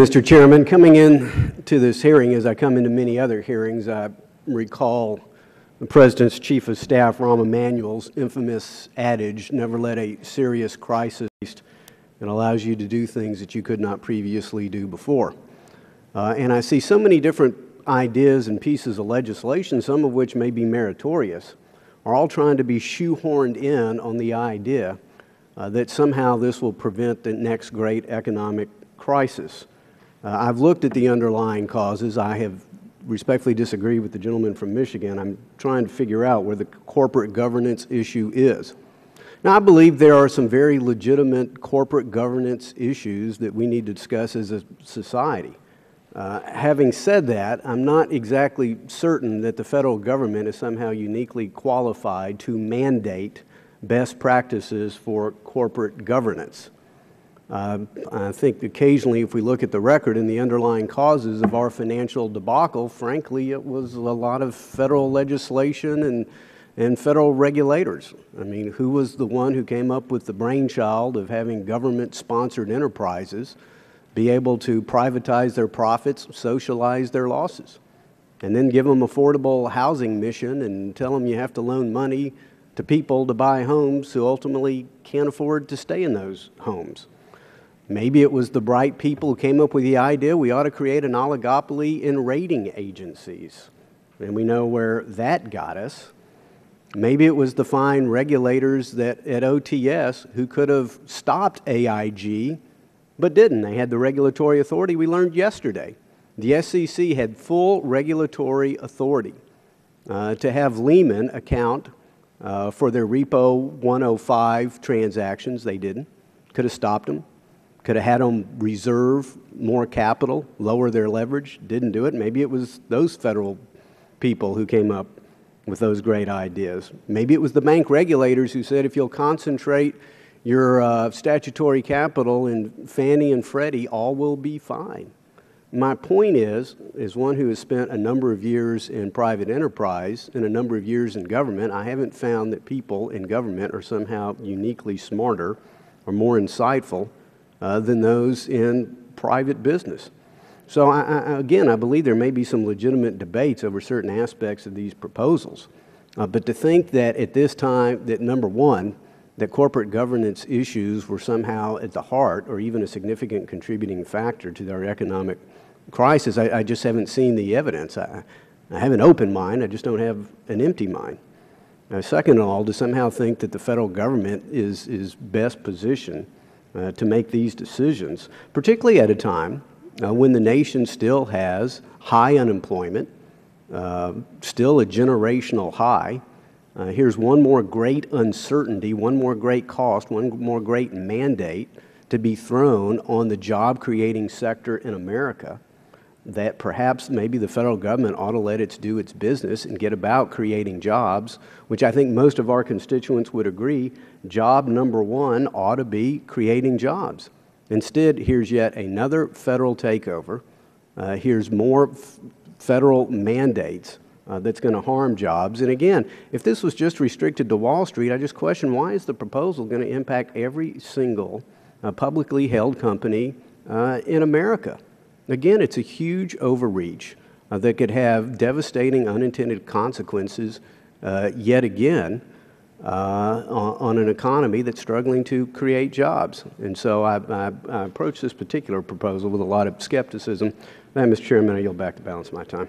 Mr. Chairman, coming in to this hearing, as I come into many other hearings, I recall the President's Chief of Staff, Rahm Emanuel's infamous adage, never let a serious crisis waste. It allows you to do things that you could not previously do before. And I see so many different ideas and pieces of legislation, some of which may be meritorious, are all trying to be shoehorned in on the idea that somehow this will prevent the next great economic crisis. I've looked at the underlying causes. I have respectfully disagreed with the gentleman from Michigan. I'm trying to figure out where the corporate governance issue is. Now, I believe there are some very legitimate corporate governance issues that we need to discuss as a society. Having said that, I'm not exactly certain that the federal government is somehow uniquely qualified to mandate best practices for corporate governance. I think occasionally if we look at the record and the underlying causes of our financial debacle, frankly, it was a lot of federal legislation and federal regulators. I mean, who was the one who came up with the brainchild of having government-sponsored enterprises be able to privatize their profits, socialize their losses, and then give them affordable housing mission and tell them you have to loan money to people to buy homes who ultimately can't afford to stay in those homes? Maybe it was the bright people who came up with the idea we ought to create an oligopoly in rating agencies, and we know where that got us. Maybe it was the fine regulators at OTS who could have stopped AIG, but didn't. They had the regulatory authority. We learned yesterday. The SEC had full regulatory authority to have Lehman account for their Repo 105 transactions. They didn't. Could have stopped them. Could have had them reserve more capital, lower their leverage. Didn't do it. Maybe it was those federal people who came up with those great ideas. Maybe it was the bank regulators who said if you'll concentrate your statutory capital in Fannie and Freddie, all will be fine. My point is, as one who has spent a number of years in private enterprise and a number of years in government, I haven't found that people in government are somehow uniquely smarter or more insightful than those in private business. So again, I believe there may be some legitimate debates over certain aspects of these proposals. But to think that at this time that, number one, that corporate governance issues were somehow at the heart or even a significant contributing factor to our economic crisis, I just haven't seen the evidence. I have an open mind, I just don't have an empty mind. Second of all, to somehow think that the federal government is best positioned to make these decisions, particularly at a time when the nation still has high unemployment, still a generational high. Here's one more great uncertainty, one more great cost, one more great mandate to be thrown on the job-creating sector in America, that perhaps maybe the federal government ought to let it do its business and get about creating jobs, which I think most of our constituents would agree, job number one ought to be creating jobs. Instead, here's yet another federal takeover. Here's more federal mandates that's going to harm jobs. And again, if this was just restricted to Wall Street, I just question, why is the proposal going to impact every single publicly held company in America? Again, it's a huge overreach that could have devastating unintended consequences yet again on an economy that's struggling to create jobs. And so I approach this particular proposal with a lot of skepticism. Mr. Chairman, I yield back to balance my time.